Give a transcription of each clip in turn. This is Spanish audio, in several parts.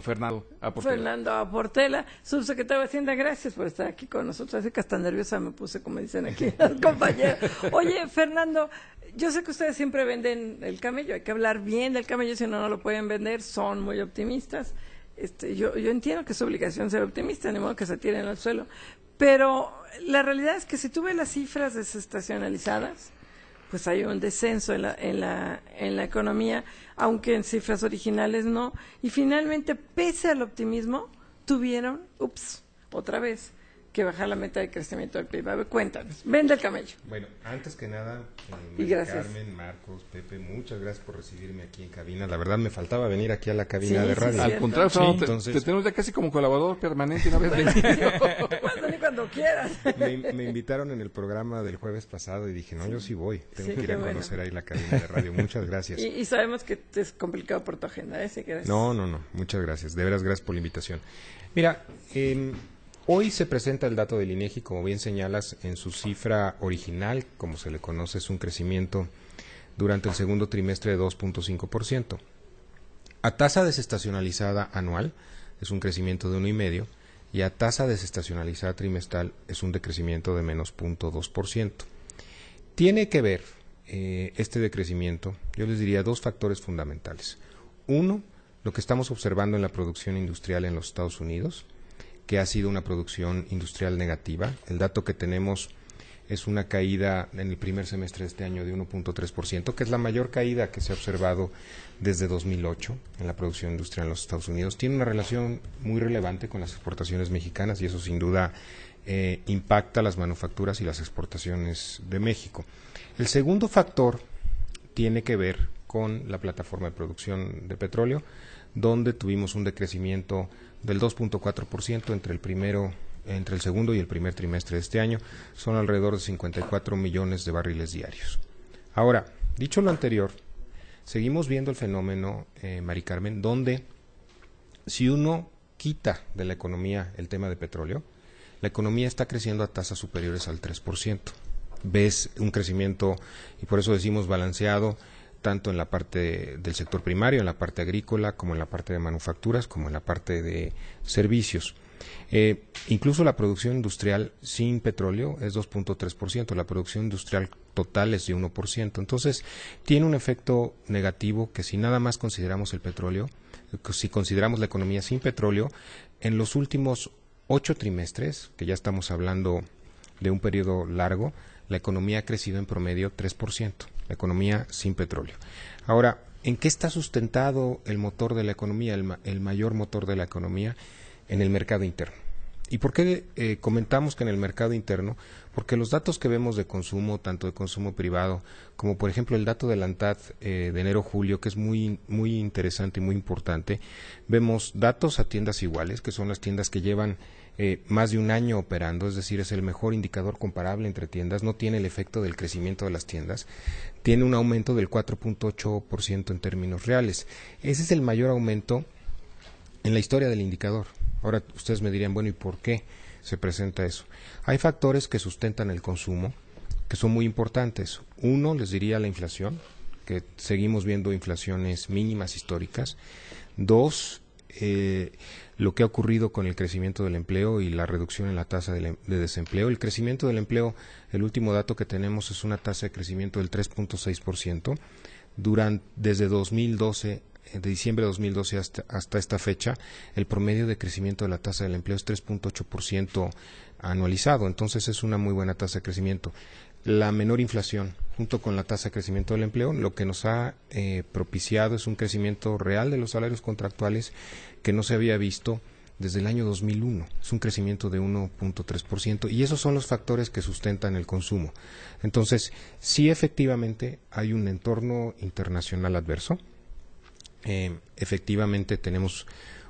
Fernando Aportela. Fernando Aportela, subsecretario de Hacienda, gracias por estar aquí con nosotros. Así que hasta nerviosa me puse, como dicen aquí las compañeras. Oye, Fernando, yo sé que ustedes siempre venden el camello, hay que hablar bien del camello, si no, no lo pueden vender, son muy optimistas. Yo entiendo que es su obligación ser optimista, ni modo que se tiren al suelo, pero la realidad es que si tú ves las cifras desestacionalizadas, pues hay un descenso en la economía, aunque en cifras originales no, y finalmente, pese al optimismo, tuvieron, otra vez, que bajar la meta de crecimiento del PIB. A ver, cuéntanos, vende el camello. Bueno, antes que nada, Y gracias. Carmen, Marcos, Pepe, muchas gracias por recibirme aquí en cabina. La verdad me faltaba venir aquí a la cabina de radio. Al contrario, Fernando, entonces, te tenemos ya casi como colaborador permanente una vez venido. Cuando quieras. Me invitaron en el programa del jueves pasado y dije, no, yo sí voy, tengo que ir a conocer ahí la cabina de radio. Muchas gracias. Y sabemos que es complicado por tu agenda, ¿eh? Sí, gracias. No, muchas gracias. De veras, gracias por la invitación. Mira, hoy se presenta el dato del INEGI, como bien señalas, en su cifra original, como se le conoce, es un crecimiento durante el segundo trimestre de 2.5%. A tasa desestacionalizada anual es un crecimiento de 1,5%, y a tasa desestacionalizada trimestral es un decrecimiento de menos 0.2%. Tiene que ver este decrecimiento, yo les diría, dos factores fundamentales. Uno, lo que estamos observando en la producción industrial en los Estados Unidos, que ha sido una producción industrial negativa. El dato que tenemos es una caída en el primer semestre de este año de 1.3%, que es la mayor caída que se ha observado desde 2008 en la producción industrial en los Estados Unidos. Tiene una relación muy relevante con las exportaciones mexicanas y eso sin duda impacta las manufacturas y las exportaciones de México. El segundo factor tiene que ver con la plataforma de producción de petróleo, donde tuvimos un decrecimiento del 2.4% entre el segundo y el primer trimestre de este año. Son alrededor de 54 millones de barriles diarios. Ahora, dicho lo anterior, seguimos viendo el fenómeno, Mari Carmen, donde si uno quita de la economía el tema de petróleo, la economía está creciendo a tasas superiores al 3%. Ves un crecimiento, y por eso decimos balanceado, tanto en la parte del sector primario, en la parte agrícola, como en la parte de manufacturas, como en la parte de servicios. Incluso la producción industrial sin petróleo es 2.3%, la producción industrial total es de 1%. Entonces, tiene un efecto negativo que si nada más consideramos el petróleo, si consideramos la economía sin petróleo, en los últimos 8 trimestres, que ya estamos hablando de un periodo largo, la economía ha crecido en promedio 3%, la economía sin petróleo. Ahora, ¿en qué está sustentado el motor de la economía, el mayor motor de la economía? En el mercado interno. ¿Y por qué comentamos que en el mercado interno? Porque los datos que vemos de consumo, tanto de consumo privado, como por ejemplo el dato de la ANTAD de enero-julio, que es muy interesante y muy importante, vemos datos a tiendas iguales, que son las tiendas que llevan más de un año operando, es decir, es el mejor indicador comparable entre tiendas, no tiene el efecto del crecimiento de las tiendas, tiene un aumento del 4.8% en términos reales. Ese es el mayor aumento en la historia del indicador. Ahora ustedes me dirían, bueno, ¿y por qué se presenta eso? Hay factores que sustentan el consumo que son muy importantes. Uno, les diría la inflación, que seguimos viendo inflaciones mínimas históricas. Dos, lo que ha ocurrido con el crecimiento del empleo y la reducción en la tasa de desempleo. El crecimiento del empleo, el último dato que tenemos es una tasa de crecimiento del 3.6%. Desde 2012, de diciembre de 2012 hasta esta fecha, el promedio de crecimiento de la tasa del empleo es 3.8% anualizado, entonces es una muy buena tasa de crecimiento. La menor inflación, junto con la tasa de crecimiento del empleo, lo que nos ha propiciado es un crecimiento real de los salarios contractuales que no se había visto desde el año 2001. Es un crecimiento de 1.3%, y esos son los factores que sustentan el consumo. Entonces, sí, efectivamente, hay un entorno internacional adverso. Efectivamente tenemos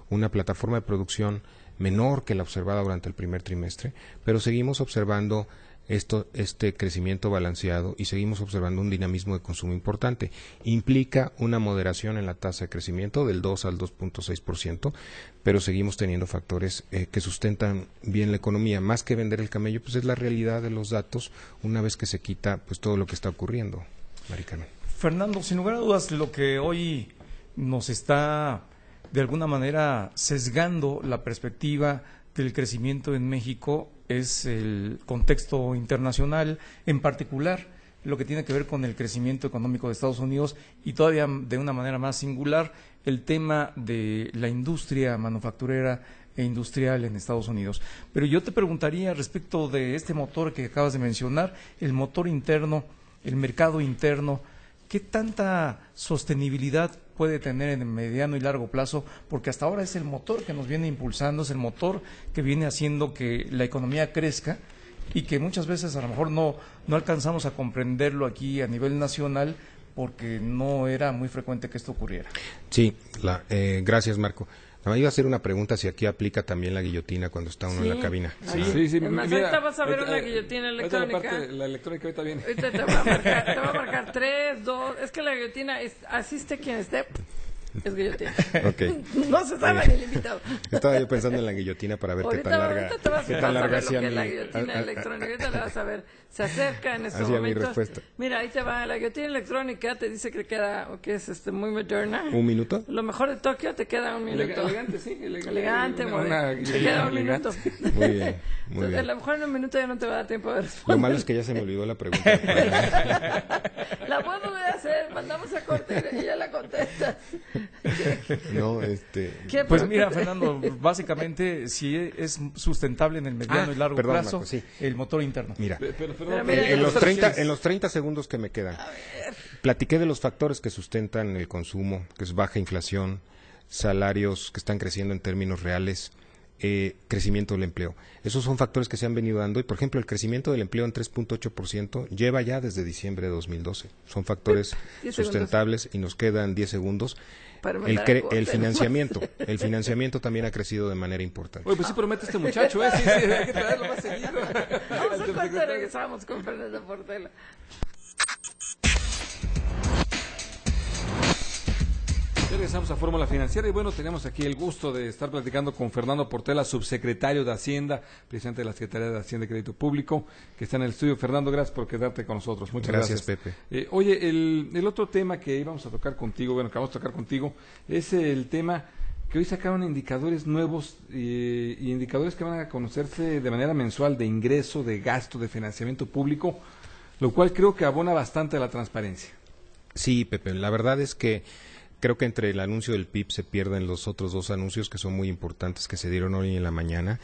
una plataforma de producción menor que la observada durante el primer trimestre, pero seguimos observando este crecimiento balanceado y seguimos observando un dinamismo de consumo importante. Implica una moderación en la tasa de crecimiento del 2 al 2.6%, pero seguimos teniendo factores que sustentan bien la economía. Más que vender el camello, pues es la realidad de los datos una vez que se quita pues todo lo que está ocurriendo, Mari Carmen. Fernando, sin lugar a dudas, lo que hoy nos está de alguna manera sesgando la perspectiva del crecimiento en México es el contexto internacional, en particular lo que tiene que ver con el crecimiento económico de Estados Unidos y todavía de una manera más singular el tema de la industria manufacturera e industrial en Estados Unidos. Pero yo te preguntaría respecto de este motor que acabas de mencionar, el motor interno, el mercado interno, ¿qué tanta sostenibilidad puede tener en el mediano y largo plazo? Porque hasta ahora es el motor que nos viene impulsando, es el motor que viene haciendo que la economía crezca y que muchas veces a lo mejor no alcanzamos a comprenderlo aquí a nivel nacional porque no era muy frecuente que esto ocurriera. Sí, gracias, Marco. Me iba a hacer una pregunta si aquí aplica también la guillotina cuando está uno en la cabina. Sí. Además, ahorita vas a ver una guillotina electrónica. La electrónica ahorita viene. Ahorita te va a marcar 3, 2. Es que la guillotina asiste quien esté. Es guillotina. Okay. No se sabe ni el invitado. Estaba yo pensando en la guillotina para ver ahorita, qué tan larga, ahorita te vas qué tan larga a ver hacía lo que es la mi... guillotina electrónica. Ahorita la vas a ver. Se acerca en estos Hacía mi momentos. respuesta. Mira, ahí te va. La guillotina electrónica te dice que queda, que es muy moderna. ¿Un minuto? Lo mejor de Tokio te queda un minuto. Elegante, sí. Elegante, muy una bien. Te queda un elegante. minuto. Muy bien, muy A bien. lo mejor en un minuto ya no te va a dar tiempo de Lo responder. malo es que ya se me olvidó la pregunta. La puedo volver a hacer. Mandamos a corte y ya la contestas. No, ¿Qué? Pues mira, Fernando, básicamente si es sustentable en el mediano y largo perdón, plazo, Marco, sí. el motor interno. Mira, Pero, mira, en los ¿qué 30 segundos que me quedan, platiqué de los factores que sustentan el consumo, que es baja inflación, salarios que están creciendo en términos reales, crecimiento del empleo. Esos son factores que se han venido dando y, por ejemplo, el crecimiento del empleo en 3.8% lleva ya desde diciembre de 2012. Son factores 10 sustentables y nos quedan 10 segundos. Para mandar a corte. El financiamiento también ha crecido de manera importante. Oye, pues sí promete este muchacho, Sí, hay que traerlo más seguido. Vamos a corte, regresamos con Fernando Portela. Ya regresamos a Fórmula Financiera y bueno, tenemos aquí el gusto de estar platicando con Fernando Portela, subsecretario de Hacienda, presidente de la Secretaría de Hacienda y Crédito Público, que está en el estudio. Fernando, gracias por quedarte con nosotros. Muchas gracias. Pepe. Oye, el otro tema que íbamos a tocar contigo, que vamos a tocar contigo, es el tema que hoy sacaron indicadores nuevos y indicadores que van a conocerse de manera mensual de ingreso, de gasto, de financiamiento público, lo cual creo que abona bastante a la transparencia. Sí, Pepe, la verdad es que creo que entre el anuncio del PIB se pierden los otros dos anuncios que son muy importantes que se dieron hoy en la mañana.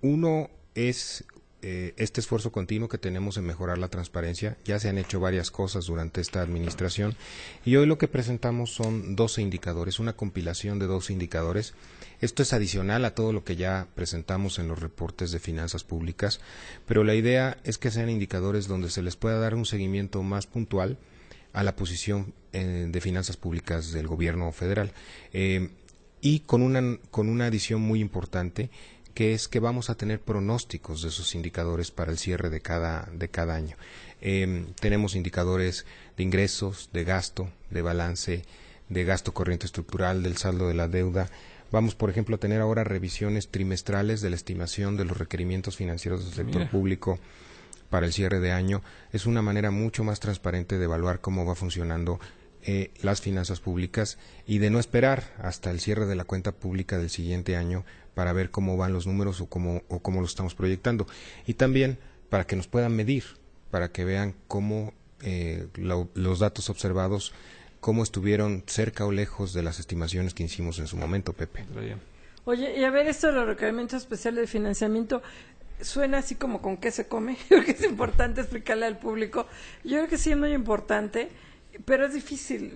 Uno es este esfuerzo continuo que tenemos en mejorar la transparencia. Ya se han hecho varias cosas durante esta administración y hoy lo que presentamos son 12 indicadores, una compilación de 12 indicadores. Esto es adicional a todo lo que ya presentamos en los reportes de finanzas públicas, pero la idea es que sean indicadores donde se les pueda dar un seguimiento más puntual a la posición de finanzas públicas del gobierno federal y con una adición muy importante, que es que vamos a tener pronósticos de esos indicadores para el cierre de cada año. Tenemos indicadores de ingresos, de gasto, de balance, de gasto corriente estructural, del saldo de la deuda. Vamos, por ejemplo, a tener ahora revisiones trimestrales de la estimación de los requerimientos financieros del sector público para el cierre de año. Es una manera mucho más transparente de evaluar cómo va funcionando las finanzas públicas y de no esperar hasta el cierre de la cuenta pública del siguiente año para ver cómo van los números o cómo lo estamos proyectando. Y también para que nos puedan medir, para que vean cómo los datos observados, cómo estuvieron cerca o lejos de las estimaciones que hicimos en su momento, Pepe. Oye, y a ver, esto de los requerimientos especiales de financiamiento, suena así como con qué se come. Creo que es importante explicarle al público. Yo creo que sí es muy importante, pero es difícil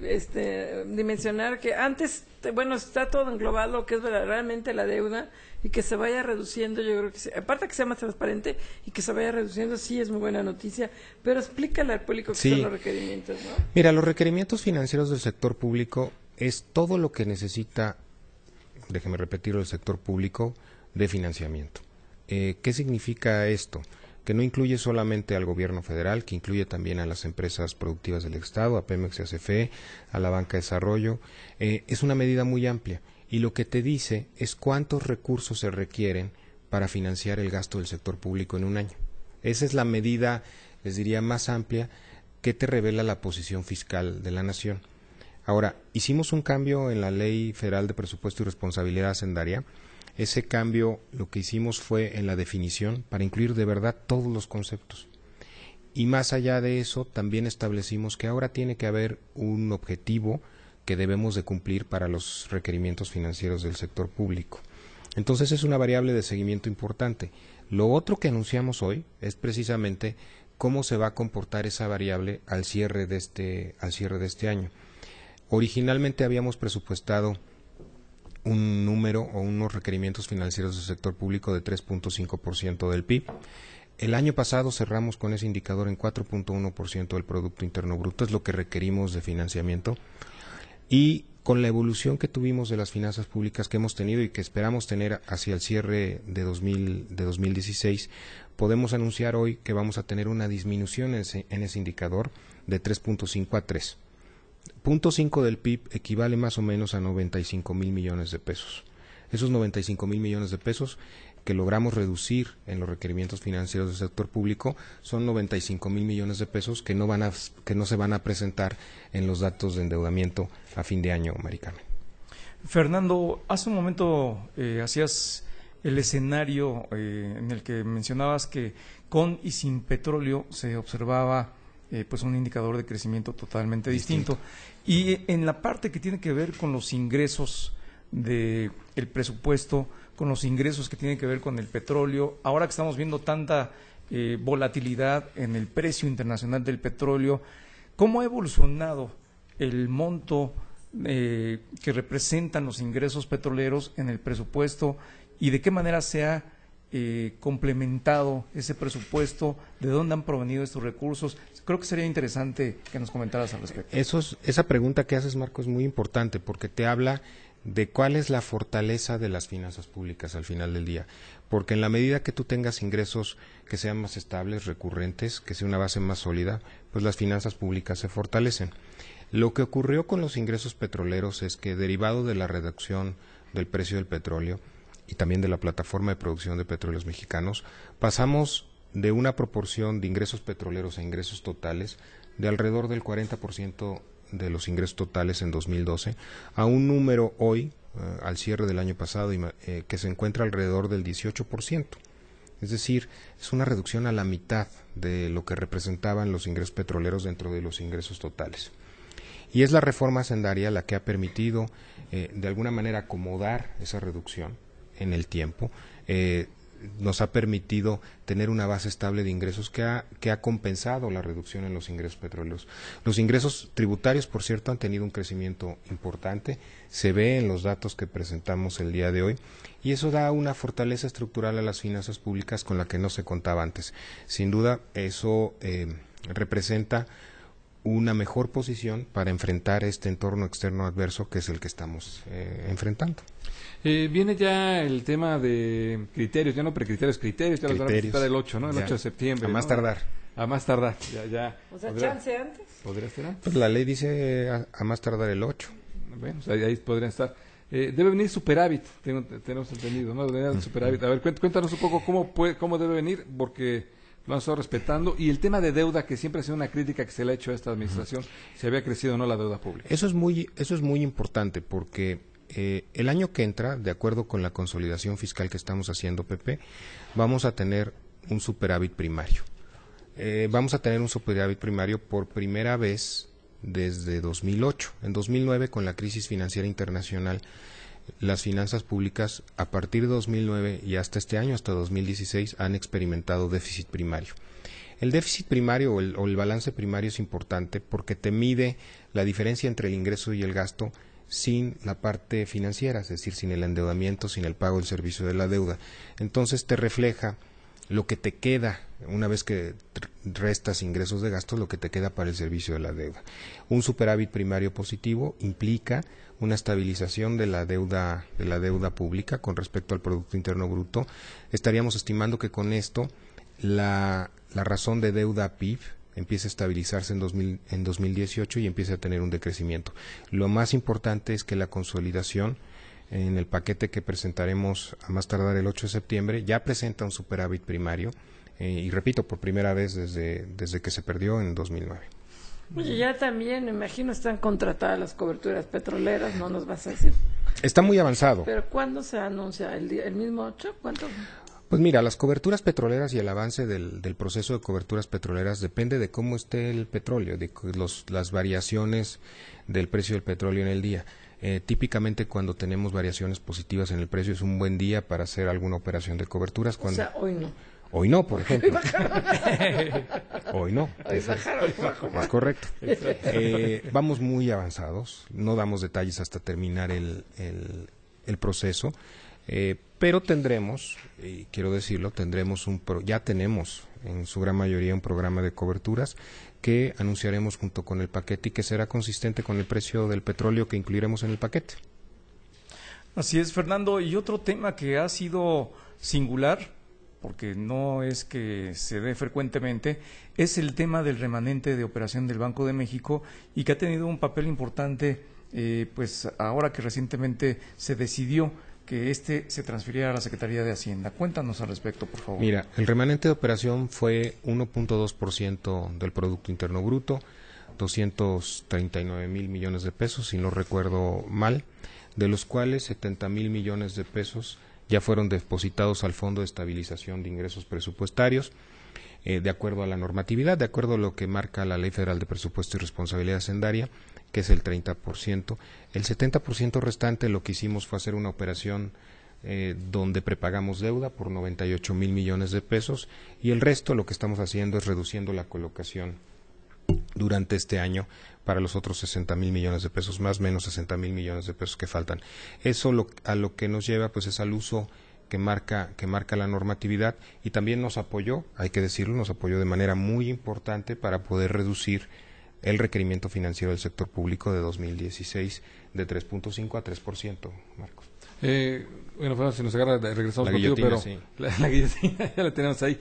dimensionar que antes, está todo englobado, lo que es verdaderamente la deuda, y que se vaya reduciendo. Yo creo que sí, aparte que sea más transparente y que se vaya reduciendo, sí es muy buena noticia, pero explícale al público qué son los requerimientos, ¿no? Mira, los requerimientos financieros del sector público es todo lo que necesita, déjeme repetirlo, el sector público de financiamiento. ¿Qué significa esto? Que no incluye solamente al gobierno federal, que incluye también a las empresas productivas del Estado, a Pemex y a CFE, a la banca de desarrollo. Es una medida muy amplia y lo que te dice es cuántos recursos se requieren para financiar el gasto del sector público en un año. Esa es la medida, les diría, más amplia que te revela la posición fiscal de la nación. Ahora, hicimos un cambio en la Ley Federal de Presupuesto y Responsabilidad Hacendaria. Ese cambio lo que hicimos fue en la definición para incluir de verdad todos los conceptos. Y más allá de eso, también establecimos que ahora tiene que haber un objetivo que debemos de cumplir para los requerimientos financieros del sector público. Entonces es una variable de seguimiento importante. Lo otro que anunciamos hoy es precisamente cómo se va a comportar esa variable al cierre de este año. Originalmente habíamos presupuestado un número o unos requerimientos financieros del sector público de 3.5% del PIB. El año pasado cerramos con ese indicador en 4.1% del Producto Interno Bruto, es lo que requerimos de financiamiento. Y con la evolución que tuvimos de las finanzas públicas que hemos tenido y que esperamos tener hacia el cierre de 2016, podemos anunciar hoy que vamos a tener una disminución en ese indicador de 3.5 a 3. 0.5 del PIB equivale más o menos a 95,000 millones de pesos. Esos 95,000 millones de pesos que logramos reducir en los requerimientos financieros del sector público son 95,000 millones de pesos que no se van a presentar en los datos de endeudamiento a fin de año, Mari Carmen. Fernando, hace un momento hacías el escenario en el que mencionabas que con y sin petróleo se observaba pues un indicador de crecimiento totalmente distinto. Y en la parte que tiene que ver con los ingresos del presupuesto, con los ingresos que tienen que ver con el petróleo, ahora que estamos viendo tanta volatilidad en el precio internacional del petróleo, ¿cómo ha evolucionado el monto que representan los ingresos petroleros en el presupuesto y de qué manera se ha complementado ese presupuesto? ¿De dónde han provenido estos recursos? Creo que sería interesante que nos comentaras al respecto. Esa pregunta que haces, Marco, es muy importante porque te habla de cuál es la fortaleza de las finanzas públicas al final del día. Porque en la medida que tú tengas ingresos que sean más estables, recurrentes, que sea una base más sólida, pues las finanzas públicas se fortalecen. Lo que ocurrió con los ingresos petroleros es que, derivado de la reducción del precio del petróleo y también de la plataforma de producción de petróleos mexicanos, pasamos de una proporción de ingresos petroleros a ingresos totales de alrededor del 40% de los ingresos totales en 2012 a un número hoy, al cierre del año pasado, que se encuentra alrededor del 18%. Es decir, es una reducción a la mitad de lo que representaban los ingresos petroleros dentro de los ingresos totales. Y es la reforma hacendaria la que ha permitido, de alguna manera, acomodar esa reducción en el tiempo. Nos ha permitido tener una base estable de ingresos que ha compensado la reducción en los ingresos petroleros. Los ingresos tributarios, por cierto, han tenido un crecimiento importante, se ve en los datos que presentamos el día de hoy, y eso da una fortaleza estructural a las finanzas públicas con la que no se contaba antes. Sin duda, eso representa una mejor posición para enfrentar este entorno externo adverso que es el que estamos enfrentando. Viene ya el tema de criterios, ya no precriterios, criterios, ya los van a presentar el 8, ¿no? El 8 de septiembre. A más tardar. A más tardar, ya. O sea, chance antes. ¿Podría ser antes? Pues la ley dice a más tardar el 8. Bueno, o sea, ahí podrían estar. Debe venir superávit, tenemos entendido, ¿no? Debe venir superávit. A ver, cuéntanos un poco cómo debe venir, porque lo han estado respetando. Y el tema de deuda, que siempre ha sido una crítica que se le ha hecho a esta administración, si había crecido o no la deuda pública. Eso es muy importante, porque el año que entra, de acuerdo con la consolidación fiscal que estamos haciendo, Pepe, vamos a tener un superávit primario. Vamos a tener un superávit primario por primera vez desde 2008. En 2009, con la crisis financiera internacional, las finanzas públicas, a partir de 2009 y hasta este año, hasta 2016, han experimentado déficit primario. El déficit primario o el balance primario es importante porque te mide la diferencia entre el ingreso y el gasto sin la parte financiera, es decir, sin el endeudamiento, sin el pago del servicio de la deuda. Entonces te refleja lo que te queda, una vez que restas ingresos de gasto, lo que te queda para el servicio de la deuda. Un superávit primario positivo implica una estabilización de la deuda pública con respecto al Producto Interno Bruto. Estaríamos estimando que con esto la razón de deuda PIB empiece a estabilizarse en 2018 y empiece a tener un decrecimiento. Lo más importante es que la consolidación en el paquete que presentaremos a más tardar el 8 de septiembre ya presenta un superávit primario y repito, por primera vez desde que se perdió en 2009. Oye, ya también, me imagino, están contratadas las coberturas petroleras, no nos vas a decir. Está muy avanzado. ¿Pero cuándo se anuncia? ¿El mismo 8? ¿Cuánto? Pues mira, las coberturas petroleras y el avance del proceso de coberturas petroleras depende de cómo esté el petróleo, de las variaciones del precio del petróleo en el día. Típicamente cuando tenemos variaciones positivas en el precio es un buen día para hacer alguna operación de coberturas. O sea, hoy no. Hoy no, por ejemplo. Hoy no. Hoy bajaron, Es correcto. Vamos muy avanzados. No damos detalles hasta terminar el proceso. Pero tendremos, y quiero decirlo, ya tenemos en su gran mayoría un programa de coberturas que anunciaremos junto con el paquete y que será consistente con el precio del petróleo que incluiremos en el paquete. Así es, Fernando. Y otro tema que ha sido singular, porque no es que se dé frecuentemente, es el tema del remanente de operación del Banco de México y que ha tenido un papel importante, pues ahora que recientemente se decidió que se transfiriera a la Secretaría de Hacienda. Cuéntanos al respecto, por favor. Mira, el remanente de operación fue 1.2% del Producto Interno Bruto, 239,000 millones de pesos, si no recuerdo mal, de los cuales 70,000 millones de pesos ya fueron depositados al Fondo de Estabilización de Ingresos Presupuestarios, de acuerdo a la normatividad, de acuerdo a lo que marca la Ley Federal de Presupuesto y Responsabilidad Hacendaria, que es el 30%. El 70% restante lo que hicimos fue hacer una operación donde prepagamos deuda por 98,000 millones de pesos y el resto lo que estamos haciendo es reduciendo la colocación durante este año para los otros 60,000 millones de pesos, más o menos 60,000 millones de pesos que faltan. Eso a lo que nos lleva pues es al uso que marca la normatividad y también nos apoyó, hay que decirlo, nos apoyó de manera muy importante para poder reducir el requerimiento financiero del sector público de 2016 de 3.5 a 3%, Marcos. Bueno, si nos agarra, regresamos la contigo, guillotina, pero sí. la guillotina ya la tenemos ahí.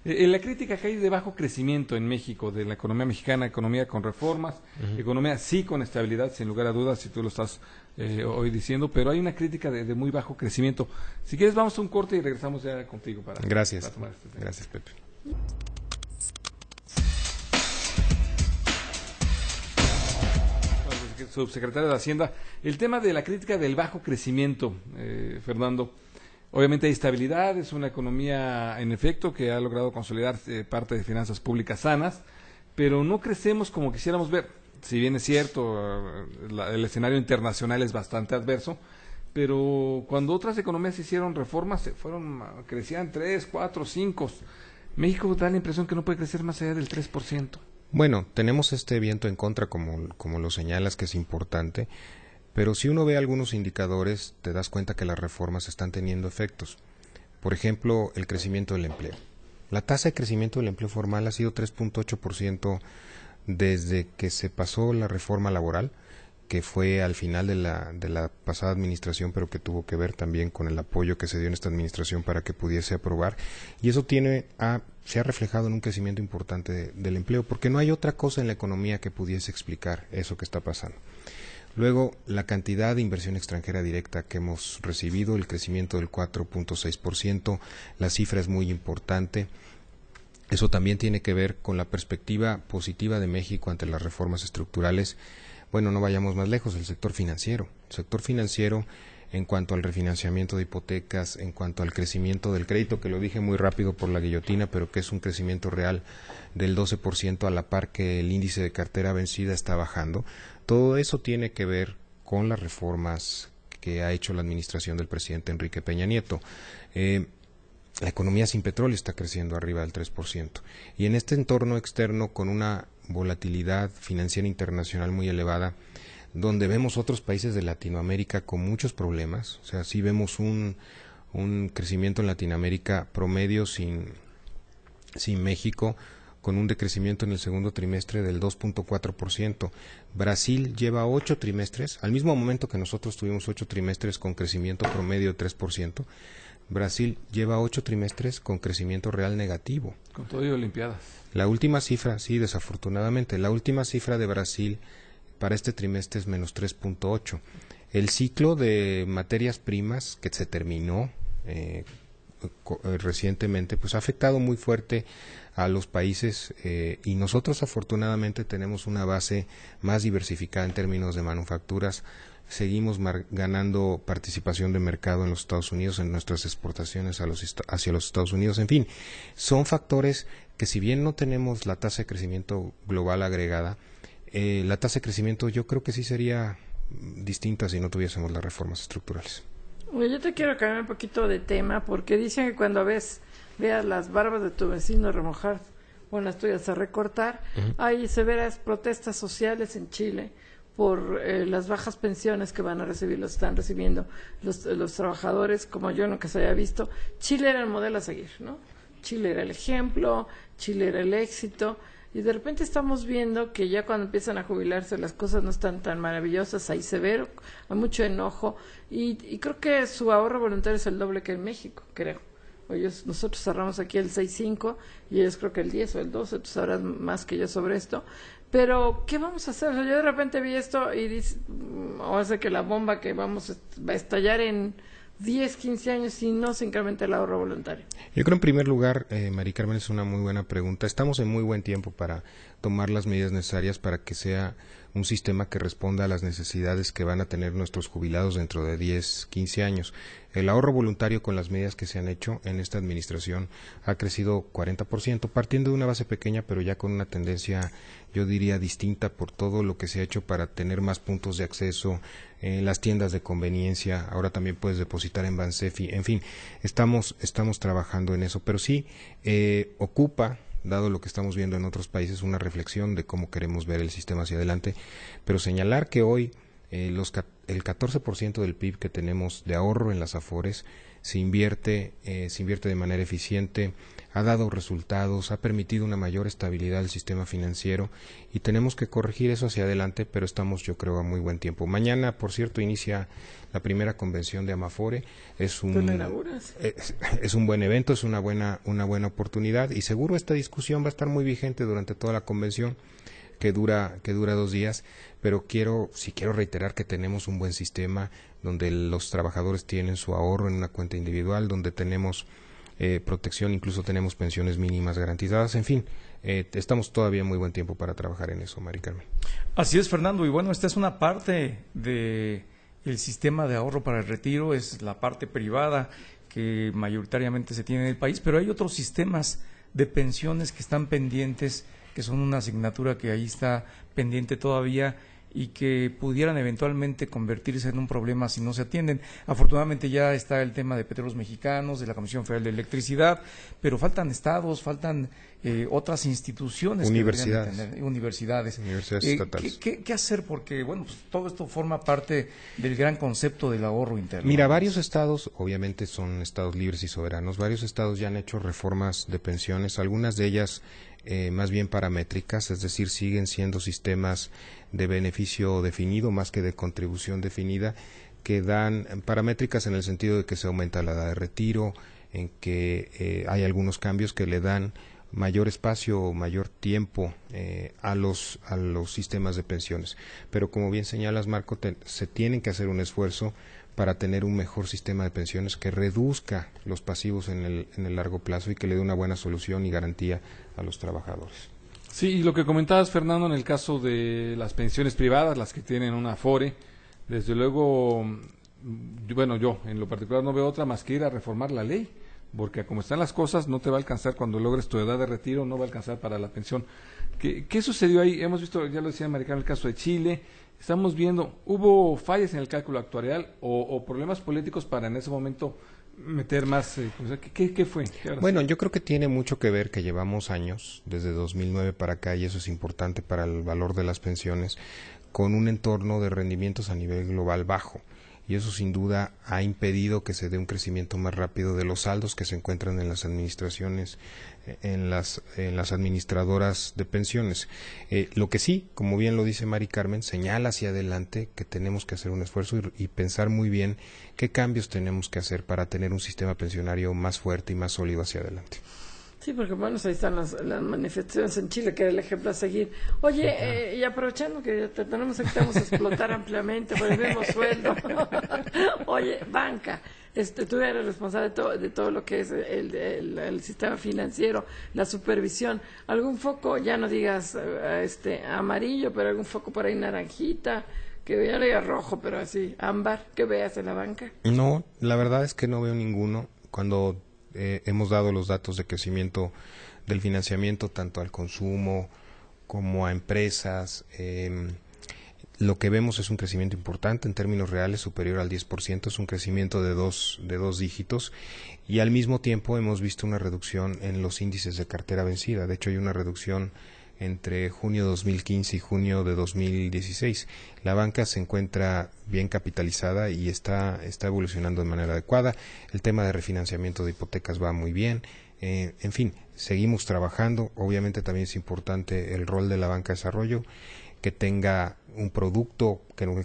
La crítica que hay de bajo crecimiento en México, de la economía mexicana, economía con reformas, economía sí con estabilidad, sin lugar a dudas, si tú lo estás hoy diciendo, pero hay una crítica de muy bajo crecimiento. Si quieres, vamos a un corte y regresamos ya contigo para Gracias. tomar este tema. Gracias, Pepe. Subsecretario de Hacienda, el tema de la crítica del bajo crecimiento, Fernando, obviamente hay estabilidad, es una economía en efecto que ha logrado consolidar parte de finanzas públicas sanas, pero no crecemos como quisiéramos ver. Si bien es cierto, el escenario internacional es bastante adverso, pero cuando otras economías hicieron reformas, crecían 3, 4, 5. México da la impresión que no puede crecer más allá del 3%. Bueno, tenemos este viento en contra, como lo señalas, que es importante, pero si uno ve algunos indicadores, te das cuenta que las reformas están teniendo efectos. Por ejemplo, el crecimiento del empleo. La tasa de crecimiento del empleo formal ha sido 3.8% desde que se pasó la reforma laboral, que fue al final de la pasada administración, pero que tuvo que ver también con el apoyo que se dio en esta administración para que pudiese aprobar. Y eso se ha reflejado en un crecimiento importante del empleo, porque no hay otra cosa en la economía que pudiese explicar eso que está pasando. Luego, la cantidad de inversión extranjera directa que hemos recibido, el crecimiento del 4.6%, la cifra es muy importante. Eso también tiene que ver con la perspectiva positiva de México ante las reformas estructurales. Bueno, no vayamos más lejos, el sector financiero. El sector financiero, en cuanto al refinanciamiento de hipotecas, en cuanto al crecimiento del crédito, que lo dije muy rápido por la guillotina, pero que es un crecimiento real del 12% a la par que el índice de cartera vencida está bajando. Todo eso tiene que ver con las reformas que ha hecho la administración del presidente Enrique Peña Nieto. La economía sin petróleo está creciendo arriba del 3%. Y en este entorno externo, con una volatilidad financiera internacional muy elevada, donde vemos otros países de Latinoamérica con muchos problemas, o sea, sí vemos un crecimiento en Latinoamérica promedio sin México, con un decrecimiento en el segundo trimestre del 2.4%. Brasil lleva 8 trimestres, al mismo momento que nosotros tuvimos 8 trimestres con crecimiento promedio de 3%, Brasil lleva 8 trimestres con crecimiento real negativo. Con todo y Olimpiadas. La última cifra, sí, desafortunadamente, la última cifra de Brasil para este trimestre es menos 3.8. El ciclo de materias primas que se terminó recientemente, pues ha afectado muy fuerte a los países y nosotros afortunadamente tenemos una base más diversificada en términos de manufacturas. Seguimos ganando participación de mercado en los Estados Unidos, en nuestras exportaciones hacia los Estados Unidos. En fin, son factores que, si bien no tenemos la tasa de crecimiento global agregada, la tasa de crecimiento yo creo que sí sería distinta si no tuviésemos las reformas estructurales. Oye, yo te quiero cambiar un poquito de tema, porque dicen que cuando veas las barbas de tu vecino remojar o las tuyas a recortar, hay severas protestas sociales en Chile por las bajas pensiones que van a recibir, están recibiendo los trabajadores, como yo nunca se había visto. Chile era el modelo a seguir, ¿no? Chile era el ejemplo, Chile era el éxito, y de repente estamos viendo que ya cuando empiezan a jubilarse las cosas no están tan maravillosas, hay severo, hay mucho enojo, y creo que su ahorro voluntario es el doble que en México, creo. Nosotros cerramos aquí el 6.5 y ellos creo que el 10 o el 12, tú sabrás más que yo sobre esto. Pero, ¿qué vamos a hacer? O sea, yo de repente vi esto y dice, o sea, que la bomba que va a estallar en 10, 15 años si no se incrementa el ahorro voluntario. Yo creo, en primer lugar, Mari Carmen, es una muy buena pregunta. Estamos en muy buen tiempo para tomar las medidas necesarias para que sea un sistema que responda a las necesidades que van a tener nuestros jubilados dentro de 10, 15 años. El ahorro voluntario, con las medidas que se han hecho en esta administración, ha crecido 40%, partiendo de una base pequeña, pero ya con una tendencia, yo diría, distinta por todo lo que se ha hecho para tener más puntos de acceso en las tiendas de conveniencia. Ahora también puedes depositar en Bansefi. En fin, estamos trabajando en eso, pero sí ocupa, dado lo que estamos viendo en otros países, una reflexión de cómo queremos ver el sistema hacia adelante, pero señalar que hoy el 14% del PIB que tenemos de ahorro en las AFORES se invierte de manera eficiente, ha dado resultados, ha permitido una mayor estabilidad del sistema financiero, y tenemos que corregir eso hacia adelante, pero estamos, yo creo, a muy buen tiempo. Mañana, por cierto, inicia la primera convención de Amafore. Es un buen evento, es una buena oportunidad, y seguro esta discusión va a estar muy vigente durante toda la convención, que dura 2 días, pero quiero reiterar que tenemos un buen sistema donde los trabajadores tienen su ahorro en una cuenta individual, donde tenemos protección, incluso tenemos pensiones mínimas garantizadas. En fin, estamos todavía en muy buen tiempo para trabajar en eso, Mari Carmen. Así es, Fernando, y bueno, esta es una parte de el sistema de ahorro para el retiro, es la parte privada que mayoritariamente se tiene en el país, pero hay otros sistemas de pensiones que están pendientes, que son una asignatura que ahí está pendiente todavía y que pudieran eventualmente convertirse en un problema si no se atienden. Afortunadamente ya está el tema de Petróleos Mexicanos, de la Comisión Federal de Electricidad, pero faltan estados, faltan otras instituciones. Universidades estatales. ¿Qué hacer? Porque, bueno, pues todo esto forma parte del gran concepto del ahorro interno. Mira, varios estados, obviamente son estados libres y soberanos, varios estados ya han hecho reformas de pensiones, algunas de ellas más bien paramétricas, es decir, siguen siendo sistemas de beneficio definido más que de contribución definida, que dan paramétricas en el sentido de que se aumenta la edad de retiro, en que hay algunos cambios que le dan mayor espacio o mayor tiempo a los sistemas de pensiones. Pero como bien señalas, Marco, se tienen que hacer un esfuerzo para tener un mejor sistema de pensiones que reduzca los pasivos en el largo plazo y que le dé una buena solución y garantía a los trabajadores. Sí, y lo que comentabas, Fernando, en el caso de las pensiones privadas, las que tienen una AFORE, desde luego, bueno, yo en lo particular no veo otra más que ir a reformar la ley, porque como están las cosas, no te va a alcanzar cuando logres tu edad de retiro, no va a alcanzar para la pensión. ¿Qué sucedió ahí? Hemos visto, ya lo decía Maricano, el caso de Chile. Estamos viendo, ¿hubo fallas en el cálculo actuarial o problemas políticos para en ese momento meter más? ¿Qué fue? Bueno, yo creo que tiene mucho que ver que llevamos años, desde 2009 para acá, y eso es importante para el valor de las pensiones, con un entorno de rendimientos a nivel global bajo. Y eso sin duda ha impedido que se dé un crecimiento más rápido de los saldos que se encuentran en las administraciones, en las administradoras de pensiones. Lo que sí, como bien lo dice Mari Carmen, señala hacia adelante que tenemos que hacer un esfuerzo y pensar muy bien qué cambios tenemos que hacer para tener un sistema pensionario más fuerte y más sólido hacia adelante. Sí, porque bueno, ahí están las manifestaciones en Chile, que era el ejemplo a seguir. Oye, y aprovechando que te tenemos aquí, te vamos a explotar ampliamente por el mismo sueldo. Oye, banca. tú eres responsable de todo lo que es el sistema financiero, la supervisión. ¿Algún foco, ya no digas amarillo, pero algún foco por ahí naranjita, que ya no diga rojo, pero así, ámbar, que veas en la banca? No, la verdad es que no veo ninguno. Cuando hemos dado los datos de crecimiento del financiamiento tanto al consumo como a empresas, lo que vemos es un crecimiento importante en términos reales, superior al 10%, es un crecimiento de dos dígitos, y al mismo tiempo hemos visto una reducción en los índices de cartera vencida. De hecho, hay una reducción entre junio de 2015 y junio de 2016. La banca se encuentra bien capitalizada y está evolucionando de manera adecuada. El tema de refinanciamiento de hipotecas va muy bien. En fin, seguimos trabajando. Obviamente también es importante el rol de la banca de desarrollo, que tenga un producto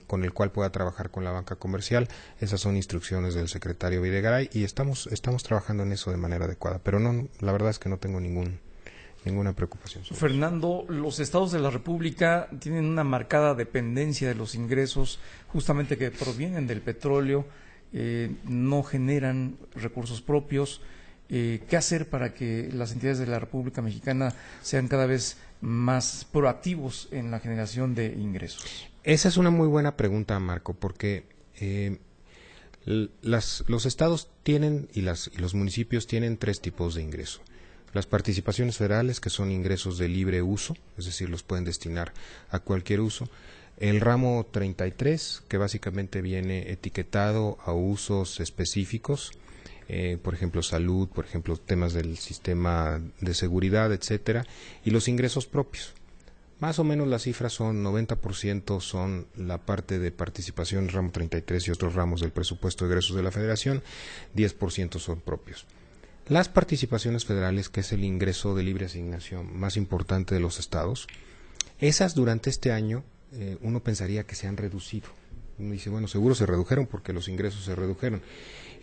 con el cual pueda trabajar con la banca comercial. Esas son instrucciones del secretario Videgaray y estamos trabajando en eso de manera adecuada. Pero no, la verdad es que no tengo ninguna preocupación. Fernando, los estados de la República tienen una marcada dependencia de los ingresos justamente que provienen del petróleo, no generan recursos propios. ¿Qué hacer para que las entidades de la República Mexicana sean cada vez más proactivos en la generación de ingresos? Esa es una muy buena pregunta, Marco, porque los estados tienen y los municipios tienen tres tipos de ingreso. Las participaciones federales, que son ingresos de libre uso, es decir, los pueden destinar a cualquier uso. El ramo 33, que básicamente viene etiquetado a usos específicos, por ejemplo, salud, por ejemplo, temas del sistema de seguridad, etcétera, y los ingresos propios. Más o menos las cifras son 90% son la parte de participación, ramo 33 y otros ramos del presupuesto de egresos de la Federación, 10% son propios. Las participaciones federales, que es el ingreso de libre asignación más importante de los estados, esas durante este año uno pensaría que se han reducido. Uno dice, bueno, seguro se redujeron porque los ingresos se redujeron.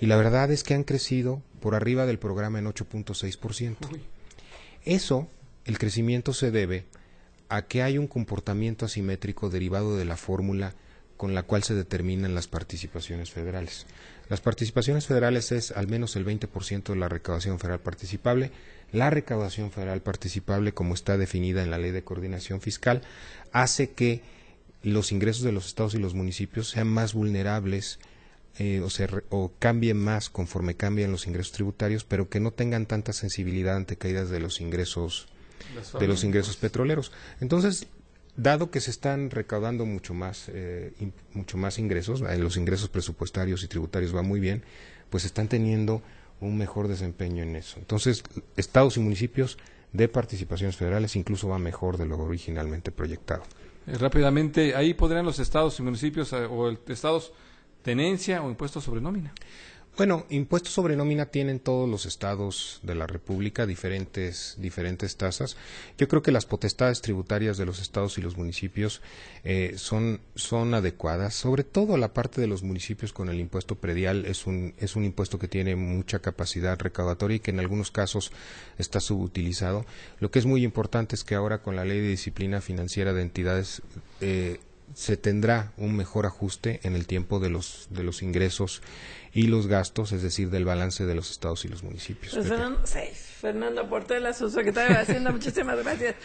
Y la verdad es que han crecido por arriba del programa en 8.6%. Eso, el crecimiento se debe a que hay un comportamiento asimétrico derivado de la fórmula con la cual se determinan las participaciones federales. Las participaciones federales es al menos el 20% de la recaudación federal participable. La recaudación federal participable, como está definida en la Ley de Coordinación Fiscal, hace que los ingresos de los estados y los municipios sean más vulnerables o cambien más conforme cambian los ingresos tributarios, pero que no tengan tanta sensibilidad ante caídas de los ingresos petroleros. Entonces, dado que se están recaudando mucho más ingresos, los ingresos presupuestarios y tributarios van muy bien, pues están teniendo un mejor desempeño en eso. Entonces, estados y municipios de participaciones federales incluso van mejor de lo originalmente proyectado. Rápidamente, ahí podrían los estados y municipios estados tenencia o impuestos sobre nómina. Bueno, impuestos sobre nómina tienen todos los estados de la República, diferentes tasas. Yo creo que las potestades tributarias de los estados y los municipios son adecuadas. Sobre todo la parte de los municipios con el impuesto predial es un impuesto que tiene mucha capacidad recaudatoria y que en algunos casos está subutilizado. Lo que es muy importante es que ahora con la Ley de Disciplina Financiera de Entidades se tendrá un mejor ajuste en el tiempo de los ingresos y los gastos, es decir, del balance de los estados y los municipios. Fernando Portela, su secretario de Hacienda, muchísimas gracias.